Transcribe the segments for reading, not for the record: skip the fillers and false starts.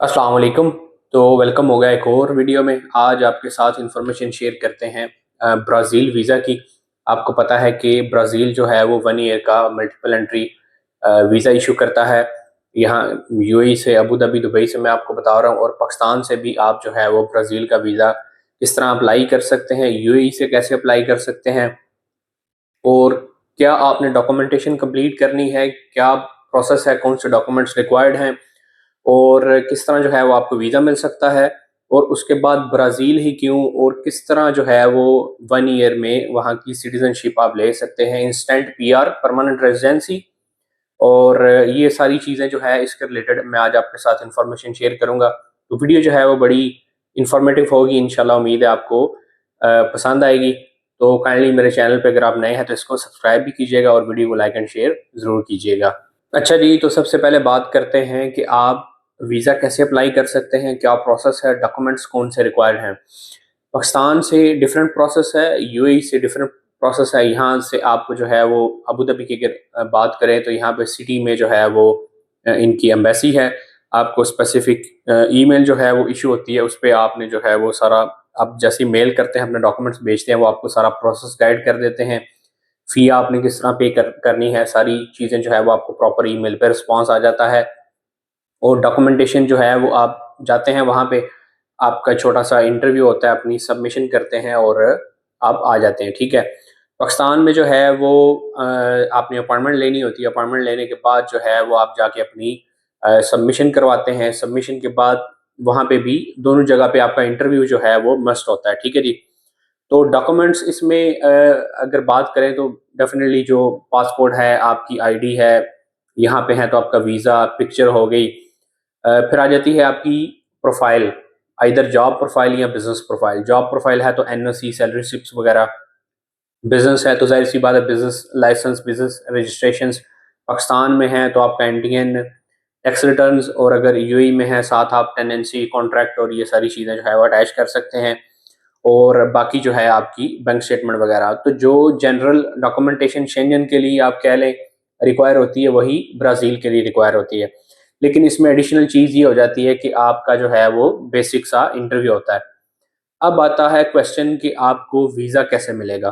अस्सलाम वालेकुम। तो वेलकम हो गया एक और वीडियो में। आज आपके साथ इंफॉर्मेशन शेयर करते हैं ब्राज़ील वीज़ा की। आपको पता है कि ब्राज़ील जो है वो 1 ईयर का मल्टीपल एंट्री वीज़ा इशू करता है। यहाँ यूएई से, अबू धाबी, दुबई से मैं आपको बता रहा हूँ, और पाकिस्तान से भी आप जो है वो ब्राज़ील का वीज़ा किस तरह अप्लाई कर सकते हैं, यूएई से कैसे अप्लाई कर सकते हैं, और क्या आपने डॉक्यूमेंटेशन कंप्लीट करनी है, क्या प्रोसेस है, कौन से डॉक्यूमेंट्स रिक्वायर्ड हैं, और किस तरह जो है वो आपको वीज़ा मिल सकता है, और उसके बाद ब्राज़ील ही क्यों, और किस तरह जो है वो 1 ईयर में वहाँ की सिटीज़नशिप आप ले सकते हैं, इंस्टेंट पीआर, परमानेंट रेज़िडेंसी। और ये सारी चीज़ें जो है इसके रिलेटेड मैं आज आपके साथ इन्फॉर्मेशन शेयर करूँगा। तो वीडियो जो है वो बड़ी इन्फॉर्मेटिव होगी, इंशाल्लाह उम्मीद है आपको पसंद आएगी। तो काइंडली मेरे चैनल पे अगर आप नए हैं तो इसको सब्सक्राइब भी कीजिएगा और वीडियो को लाइक एंड शेयर ज़रूर कीजिएगा। अच्छा जी, तो सबसे पहले बात करते हैं कि आप वीज़ा कैसे अप्लाई कर सकते हैं, क्या प्रोसेस है, डॉक्यूमेंट्स कौन से रिक्वायर्ड हैं। पाकिस्तान से डिफरेंट प्रोसेस है, यूएई से डिफरेंट प्रोसेस है। यहाँ से आपको जो है वो अबू धाबी की अगर बात करें तो यहाँ पे सिटी में जो है वो इनकी एम्बेसी है। आपको स्पेसिफिक ईमेल जो है वो इशू होती है, उस पे आपने जो है वो सारा, आप जैसे मेल करते हैं अपने डॉक्यूमेंट्स भेजते हैं, वो आपको सारा प्रोसेस गाइड कर देते हैं। फ़ी आपने किस तरह पे करनी है, सारी चीज़ें जो है वो आपको प्रॉपर ईमेल पे रिस्पॉन्स आ जाता है। और डॉक्यूमेंटेशन जो है वो आप जाते हैं वहाँ पे, आपका छोटा-सा इंटरव्यू होता है, अपनी सबमिशन करते हैं और आप आ जाते हैं, ठीक है। पाकिस्तान में जो है वो आपने अपॉइंटमेंट लेनी होती है, अपॉइंटमेंट लेने के बाद जो है वो आप जाके अपनी सबमिशन करवाते हैं। सबमिशन के बाद वहाँ पे भी दोनों जगह पे आपका इंटरव्यू जो है वो मस्ट होता है, ठीक है जी। तो डॉक्यूमेंट्स इसमें अगर बात करें तो डेफ़िनेटली जो पासपोर्ट है, आपकी आईडी है, यहाँ पे है तो आपका वीज़ा, पिक्चर हो गई। फिर आ जाती है आपकी प्रोफ़ाइल, आइदर जॉब प्रोफ़ाइल या बिज़नेस प्रोफ़ाइल। जॉब प्रोफ़ाइल है तो एनओसी, सैलरी स्लिप्स वगैरह। बिज़नेस है तो ज़ाहिर-सी बात है, business license, business registrations. Pakistan में है तो आपका एनटीएन, टैक्स रिटर्न्स, और अगर यूएई में है साथ आप टेनेंसी, कॉन्ट्रैक्ट और ये सारी चीज़ें जो है वो अटैच कर सकते हैं। और बाकी जो है आपकी बैंक स्टेटमेंट वगैरह। तो जो जनरल डॉक्यूमेंटेशन शेंजन के लिए आप कह लें रिक्वायर होती है, वही ब्राज़ील के लिए रिक्वायर होती है। लेकिन इसमें एडिशनल चीज़ ये हो जाती है कि आपका जो है वो बेसिक सा इंटरव्यू होता है। अब आता है क्वेश्चन कि आपको वीज़ा कैसे मिलेगा?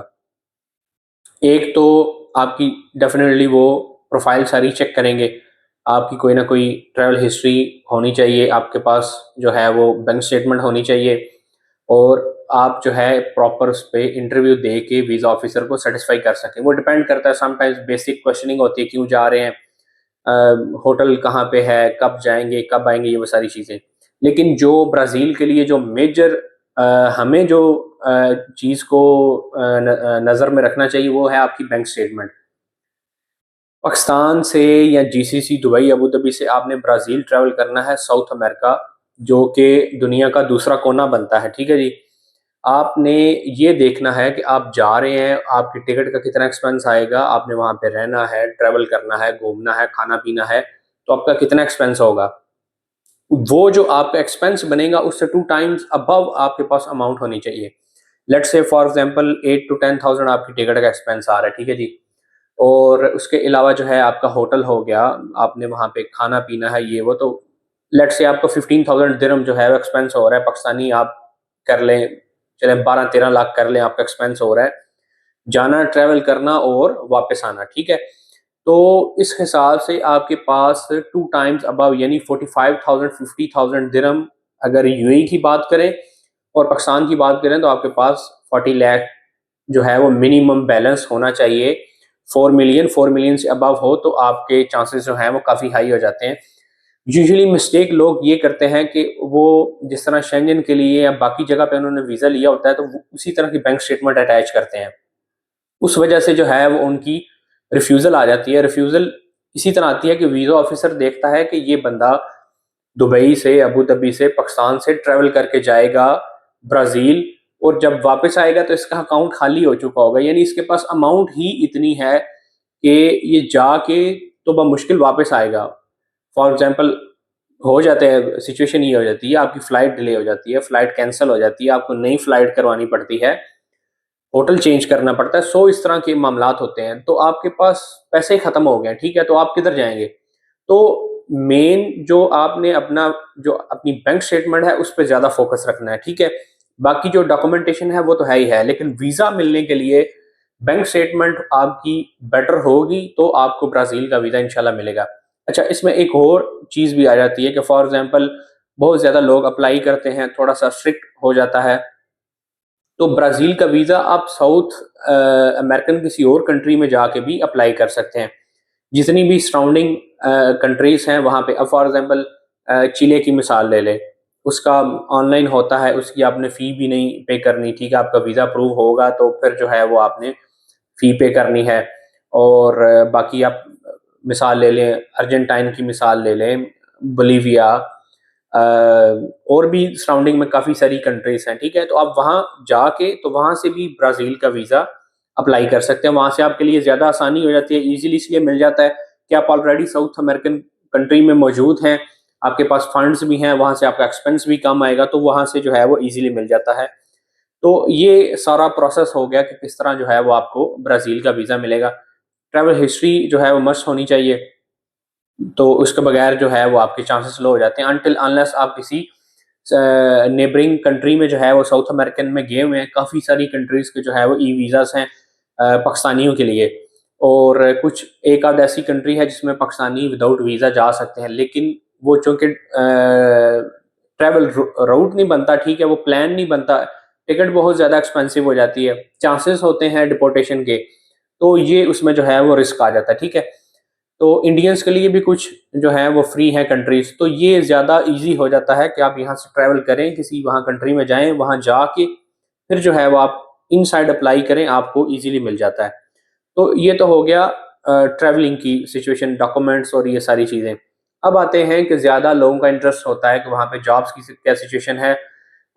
एक तो आपकी डेफ़िनेटली वो प्रोफ़ाइल सारी चेक करेंगे। आपकी कोई ना कोई ट्रैवल हिस्ट्री होनी चाहिए, आपके पास जो है वो बैंक स्टेटमेंट होनी चाहिए, और आप जो है प्रॉपर उस पे इंटरव्यू दे के वीज़ा ऑफ़िसर को सैटिस्फ़ाई कर सकें। वो डिपेंड करता है, समटाइम्स बेसिक क्वेश्चनिंग होती है, क्यों जा रहे हैं, होटल कहाँ पे है, कब जाएँगे, कब आएँगे, ये वो सारी चीज़ें। लेकिन जो ब्राज़ील के लिए जो मेजर हमें जो चीज़ को नज़र में रखना चाहिए वो है आपकी बैंक स्टेटमेंट। पाकिस्तान से या जीसीसी, दुबई, अबू धाबी से आपने ब्राज़ील ट्रैवल करना है, साउथ अमेरिका, जो कि दुनिया का दूसरा कोना बनता है, ठीक है जी। आपने ये देखना है कि आप जा रहे हैं, आपकी टिकट का कितना एक्सपेंस आएगा, आपने वहाँ पे रहना है, ट्रैवल करना है, घूमना है, खाना-पीना है, तो आपका कितना एक्सपेंस होगा। वो जो आपका एक्सपेंस बनेगा उससे 2 टाइम्स अबव आपके पास अमाउंट होनी चाहिए। Let's say for example 8 to 10,000 आपकी टिकट का एक्सपेंस आ रहा है, ठीक है जी। और उसके अलावा जो है आपका होटल हो गया, आपने वहाँ पे खाना-पीना है, ये वो, तो लेट्स से आपको 15,000 दिरहम जो है वो एक्सपेंस हो रहा है, पाकिस्तानी आप कर लें, चलें 12-13 लाख कर लें, आपका एक्सपेंस हो रहा है, जाना, ट्रैवल करना और वापस आना, ठीक है? तो इस हिसाब से आपके पास 2 टाइम्स अबव यानी 45,000 50,000 दिरहम, अगर यूएई की बात करें और पाकिस्तान की बात करें तो आपके पास 40 लाख जो है वो मिनिमम बैलेंस होना चाहिए। 4 मिलियन से अबव हो तो आपके चांसेस जो हैं वो काफ़ी हाई हो जाते हैं। यूजुअली मिस्टेक लोग ये करते हैं कि वो जिस तरह शेंजन के लिए या बाकी जगह पे उन्होंने वीज़ा लिया होता है तो वो उसी तरह की बैंक स्टेटमेंट अटैच करते हैं। उस वजह से जो है वो उनकी रिफ्यूज़ल आ जाती है। रिफ्यूज़ल इसी तरह आती है कि वीज़ा ऑफ़िसर देखता है कि ये बंदा दुबई से, अबू धाबी से, पाकिस्तान से ट्रैवल करके जाएगा ब्राज़ील, और जब वापस आएगा तो इसका अकाउंट खाली हो चुका होगा। यानी इसके पास अमाउंट ही इतनी है कि ये जाके तो बमुश्किल वापस आएगा। फॉर एग्ज़ाम्पल हो जाते हैं, सिचुएशन ये हो जाती है, आपकी फ़्लाइट डिले हो जाती है, फ़्लाइट कैंसल हो जाती है, आपको नई फ़्लाइट करवानी पड़ती है, होटल चेंज करना पड़ता है, 100 इस तरह के मामलात होते हैं। तो आपके पास पैसे ख़त्म हो गए हैं, ठीक है, तो आप किधर जाएँगे? तो मेन जो आपने जो अपनी बैंक स्टेटमेंट है उस पर ज़्यादा फोकस रखना है, ठीक है। बाकी जो डॉक्यूमेंटेशन है वो तो है ही है, लेकिन वीज़ा मिलने के लिए बैंक स्टेटमेंट आपकी बेटर होगी तो आपको ब्राज़ील का वीज़ा इंशाल्लाह मिलेगा। अच्छा, इसमें एक और चीज़ भी आ जाती है कि फॉर एग्ज़ाम्पल बहुत ज़्यादा लोग अप्लाई करते हैं, थोड़ा-सा स्ट्रिक्ट हो जाता है, तो ब्राज़ील का वीज़ा आप साउथ अमेरिकन किसी और कंट्री में जाके भी अप्लाई कर सकते हैं। जितनी भी सराउंडिंग कंट्रीज़ हैं वहाँ पे, अब फॉर एग्ज़ाम्पल चिले की मिसाल ले लें, उसका ऑनलाइन होता है, उसकी आपने फ़ी भी नहीं पे करनी, ठीक है, आपका वीज़ा अप्रूव होगा तो फिर जो है वो आपने फ़ी पे करनी है। और बाकी आप मिसाल ले लें, अर्जेंटाइन की मिसाल ले लें, बोलीविया, अ, और भी सराउंडिंग में काफ़ी सारी कंट्रीज़ हैं, ठीक है? तो आप वहाँ जाके तो वहाँ से भी ब्राज़ील का वीज़ा अप्लाई कर सकते हैं। वहाँ से आपके लिए ज़्यादा आसानी हो जाती है, ईज़िली इसलिए मिल जाता है कि आप ऑलरेडी साउथ अमेरिकन कंट्री में मौजूद हैं, आपके पास फंड्स भी हैं, वहाँ से आपका एक्सपेंस भी कम आएगा, तो वहाँ से जो है वो ईज़िली मिल जाता है। तो ये सारा प्रोसेस हो गया कि किस तरह जो है वो आपको ब्राज़ील का वीज़ा मिलेगा। ट्रैवल हिस्ट्री जो है वो मस्ट होनी चाहिए, तो उसके बगैर जो है वो आपके चांसेस लो हो जाते हैं अनटिल अनलेस आप किसी नेबरिंग कंट्री में जो है वो साउथ अमेरिकन में गए हुए हैं। काफ़ी सारी कंट्रीज़ के जो है वो ई वीज़ाज़ हैं पाकिस्तानियों के लिए, और कुछ एक आध ऐसी कंट्री है जिसमें पाकिस्तानी विदाउट वीज़ा जा सकते हैं, लेकिन वो चूँकि ट्रैवल रूट नहीं बनता, ठीक है, वो प्लान नहीं बनता, टिकट बहुत ज़्यादा एक्सपेंसिव हो जाती है, चांसेस होते हैं डिपोर्टेशन के, तो ये उसमें जो है वो रिस्क आ जाता है, ठीक है। तो इंडियंस के लिए भी कुछ जो है वो फ्री है कंट्रीज, तो ये ज़्यादा इजी हो जाता है कि आप यहाँ से ट्रैवल करें, किसी वहाँ कंट्री में जाएं, वहाँ जाके फिर जो है वो आप इनसाइड अप्लाई करें, आपको इजीली मिल जाता है। तो ये तो हो गया ट्रैवलिंग की सिचुएशन, डॉक्यूमेंट्स और ये सारी चीज़ें। अब आते हैं कि ज़्यादा लोगों का इंटरेस्ट होता है कि वहाँ पे जॉब्स की क्या सिचुएशन है,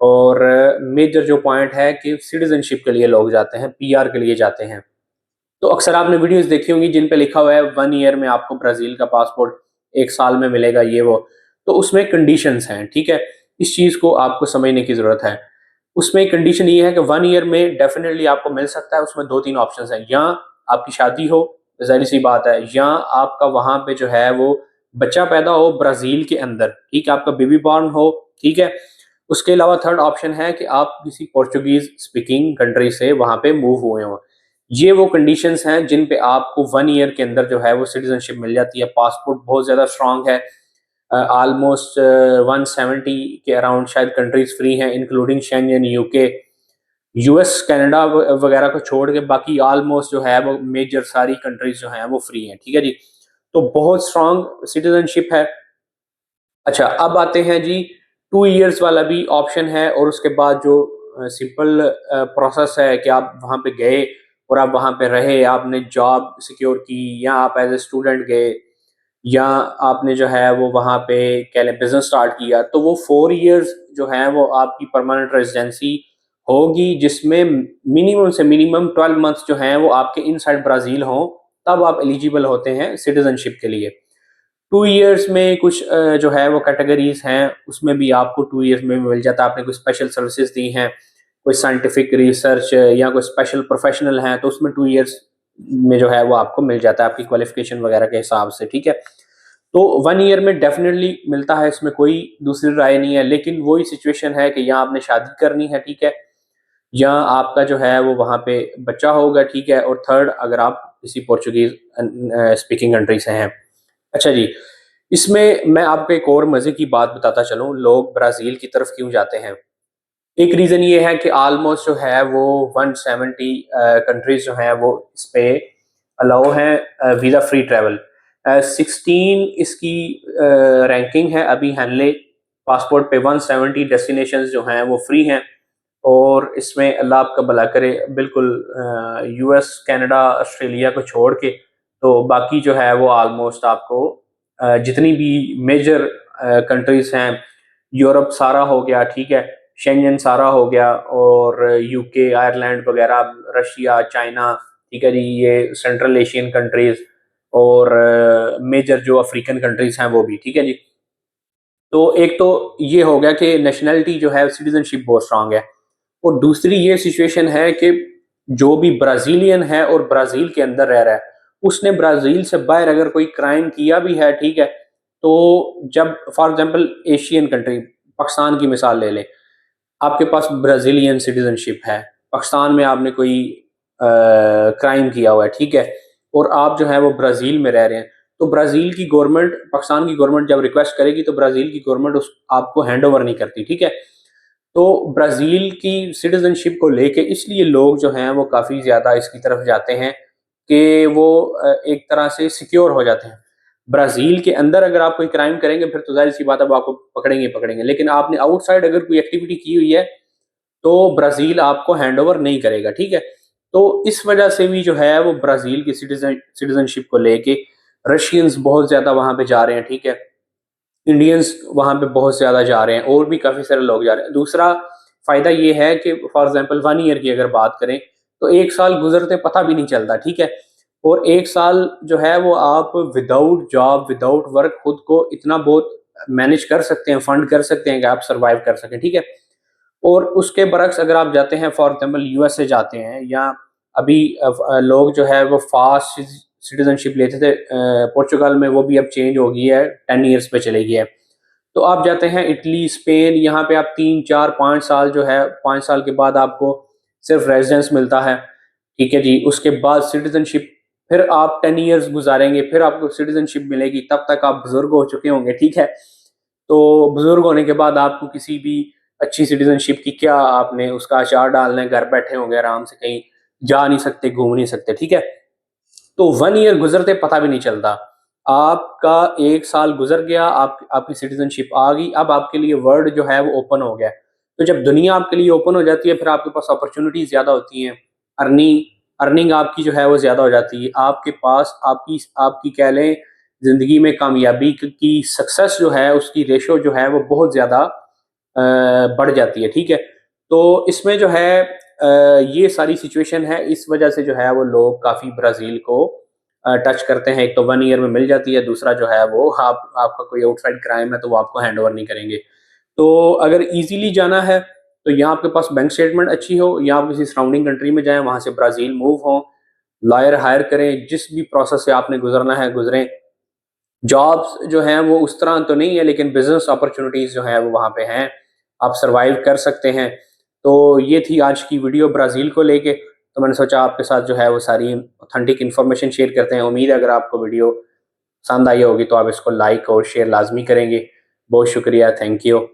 और मेजर जो पॉइंट है कि सिटीजनशिप के लिए लोग जाते हैं, पीआर के लिए जाते हैं। तो अक्सर आपने वीडियोस देखी होंगी जिन पे लिखा हुआ है 1 ईयर में आपको ब्राज़ील का पासपोर्ट 1 साल में मिलेगा, ये वो। तो उसमें कंडीशंस हैं, ठीक है? इस चीज़ को आपको समझने की ज़रूरत है। उसमें कंडीशन ये है कि 1 ईयर में डेफ़िनिटली आपको मिल सकता है, उसमें 2-3 ऑप्शंस हैं। या आपकी शादी हो, ज़ाहिर-सी बात है, या आपका वहाँ पे जो है वो बच्चा पैदा हो ब्राज़ील के अंदर, ठीक है? आपका बेबी बॉर्न हो, ठीक है? उसके अलावा थर्ड ऑप्शन है कि आप किसी पोर्चुगीज़ स्पीकिंग कंट्री से वहाँ पे मूव हुए हों। ये वो कंडीशंस हैं जिन पे आपको 1 ईयर के अंदर जो है वो सिटीज़नशिप मिल जाती है। पासपोर्ट बहुत ज़्यादा स्ट्रॉन्ग है। ऑलमोस्ट 170 के अराउंड शायद कंट्रीज़ फ्री हैं, including Schengen, UK, US, Canada वगैरह को छोड़ के बाकी ऑलमोस्ट जो है वो मेजर सारी कंट्रीज़ जो हैं वो फ्री हैं, ठीक है जी। तो बहुत स्ट्रॉन्ग सिटीज़नशिप है। अच्छा, अब आते हैं जी, 2 इयर्स वाला भी ऑप्शन है, और उसके बाद जो सिंपल प्रोसेस है कि आप वहाँ पे गए और आप वहाँ पे रहे, आपने जॉब सिक्योर की, या आप एज़ अ स्टूडेंट गए, या आपने जो है वो वहाँ पे कह लें बिज़नेस स्टार्ट किया, तो वो 4 इयर्स जो हैं वो आपकी परमानेंट रेज़िडेंसी होगी, जिसमें मिनिमम से मिनिमम 12 मंथ्स जो हैं वो आपके इनसाइड ब्राज़ील हों, तब आप एलिजिबल होते हैं सिटीज़नशिप के लिए। 2 इयर्स में कुछ जो है वो कैटेगरीज़ हैं, उसमें भी आपको 2 इयर्स में मिल जाता है। आपने कोई स्पेशल सर्विसेज़ दी हैं, कोई साइंटिफिक रिसर्च या कोई स्पेशल प्रोफ़ेशनल हैं, तो उसमें 2 इयर्स में जो है वो आपको मिल जाता है आपकी क्वालिफ़िकेशन वगैरह के हिसाब से, ठीक है? तो 1 ईयर में डेफ़िनिटली मिलता है, इसमें कोई दूसरी राय नहीं है, लेकिन वही सिचुएशन है कि या आपने शादी करनी है, ठीक है? या आपका जो है वो वहाँ पे बच्चा होगा, ठीक है? और थर्ड, अगर आप किसी पोर्चुगीज़ स्पीकिंग कंट्री से हैं। अच्छा जी, इसमें मैं आपको एक और मज़े की बात बताता चलूँ, लोग ब्राज़ील की तरफ क्यों जाते हैं। एक रीज़न ये है कि ऑलमोस्ट जो है वो 170 कंट्रीज़ जो हैं वो इस पे अलाउ हैं वीज़ा फ्री ट्रैवल। 16 इसकी रैंकिंग है अभी हैनले पासपोर्ट पे, 170 डेस्टिनेशंस जो हैं वो फ्री हैं, और इसमें अल्लाह आपका भला करे, बिल्कुल यूएस, कनाडा, ऑस्ट्रेलिया को छोड़ के, तो बाकी जो है वो ऑलमोस्ट आपको जितनी भी मेजर कंट्रीज़ हैं, यूरोप सारा हो गया, ठीक है, शेंजन सारा हो गया, और यूके, आयरलैंड वगैरह, रशिया, चाइना, ठीक है जी, ये सेंट्रल एशियन कंट्रीज़, और मेजर जो अफ्रीकन कंट्रीज़ हैं वो भी, ठीक है जी। तो एक तो ये हो गया कि नेशनैलिटी जो है सिटीज़नशिप बहुत स्ट्रॉन्ग है, और दूसरी ये सिचुएशन है कि जो भी ब्राज़ीलियन है और ब्राज़ील के अंदर रह रहा है, उसने ब्राज़ील से बाहर अगर कोई क्राइम किया भी है, ठीक है, तो जब for example Asian country Pakistan की मिसाल ले लें, आपके पास ब्राज़ीलियन सिटीज़नशिप है, पाकिस्तान में आपने कोई क्राइम किया हुआ है, ठीक है? और आप जो है वो ब्राज़ील में रह रहे हैं, तो ब्राज़ील की गवर्नमेंट, पाकिस्तान की गवर्नमेंट जब रिक्वेस्ट करेगी तो ब्राज़ील की गवर्नमेंट उस आपको हैंडओवर नहीं करती, ठीक है? तो ब्राज़ील की सिटीज़नशिप को लेके इसलिए लोग जो हैं वो काफ़ी ज़्यादा इसकी तरफ जाते हैं कि वो एक तरह से सिक्योर हो जाते हैं। ब्राज़ील के अंदर अगर आप कोई क्राइम करेंगे फिर तो ज़ाहिर-सी बात है वो आपको पकड़ेंगे ही पकड़ेंगे। लेकिन आपने आउटसाइड अगर कोई एक्टिविटी की हुई है, तो ब्राज़ील आपको हैंडओवर नहीं करेगा, ठीक है? तो इस वजह से भी जो है वो ब्राज़ील की सिटीज़नशिप को लेके रशियंस बहुत ज़्यादा वहाँ पे जा रहे हैं, ठीक है? इंडियंस वहाँ पे बहुत ज़्यादा जा रहे हैं और भी काफ़ी सारे लोग जा रहे हैं। दूसरा फ़ायदा ये है कि फॉर एग्ज़ाम्पल 1 ईयर की अगर बात करें, तो 1 साल गुज़रते पता भी नहीं चलता, ठीक है? और 1 साल जो है वो आप विदाउट जॉब, विदाउट वर्क खुद को इतना बहुत मैनेज कर सकते हैं, फंड कर सकते हैं कि आप सर्वाइव कर सकें, ठीक है? और उसके बरक्स अगर आप जाते हैं फॉर एग्ज़ाम्पल यूएसए जाते हैं या अभी लोग जो है वो फ़ास्ट सिटीज़नशिप लेते थे पोर्चुगल में, वो भी अब चेंज हो गई है, 10 ईयर्स पे चली गई है। तो आप जाते हैं इटली, स्पेन, यहाँ पे आप 3, 4, 5 साल जो है 5 साल के बाद आपको सिर्फ़ रेज़िडेंस मिलता है, ठीक है जी। उसके बाद सिटीज़नशिप, फिर आप 10 इयर्स गुज़ारेंगे, फिर आपको सिटीज़नशिप मिलेगी, तब तक आप बुज़ुर्ग हो चुके होंगे, ठीक है। तो बुज़ुर्ग होने के बाद आपको किसी भी अच्छी सिटीज़नशिप की क्या आपने उसका अचार डालना है, घर बैठे होंगे आराम से, कहीं जा नहीं सकते, घूम नहीं सकते, ठीक है। तो 1 ईयर गुज़रते पता भी नहीं चलता। आपका 1 साल गुज़र गया, आपकी सिटीज़नशिप आ गई, अब आपके लिए वर्ल्ड जो है वो ओपन हो गया है। तो जब दुनिया आपके लिए ओपन हो जाती है, फिर आपके पास अपॉर्च्युनिटीज़ ज़्यादा होती हैं, अर्निंग अर्निंग आपकी जो है वो ज़्यादा हो जाती है। आपके पास आपकी आपकी कह लें ज़िंदगी में कामयाबी की सक्सेस जो है, उसकी रेशो जो है वो बहुत ज़्यादा बढ़ जाती है, ठीक है? तो इसमें जो है ये सारी सिचुएशन है, इस वजह से जो है वो लोग काफ़ी ब्राज़ील को टच करते हैं। एक तो 1 ईयर में मिल जाती है, दूसरा जो है वो आपका कोई आउटसाइड क्राइम है तो वो आपको हैंडओवर नहीं करेंगे। तो अगर ईज़िली जाना है, तो या आपके पास बैंक स्टेटमेंट अच्छी हो या आप किसी सराउंडिंग कंट्री में जाएँ, वहाँ से ब्राज़ील मूव हों, लॉयर हायर करें, जिस भी प्रोसेस से आपने गुज़रना है गुज़रें। जॉब्स जो हैं वो उस तरह तो नहीं है, लेकिन बिज़नेस अपॉर्च्युनिटीज़ जो हैं वो वहाँ पे हैं, आप सर्वाइव कर सकते हैं। तो ये थी आज की वीडियो ब्राज़ील को लेके, तो मैंने सोचा आपके साथ जो है वो सारी ऑथेंटिक इन्फॉर्मेशन शेयर करते हैं। उम्मीद है अगर आपको वीडियो पसंद आई होगी तो आप इसको लाइक और शेयर लाज़मी करेंगे। बहुत शुक्रिया, थैंक यू।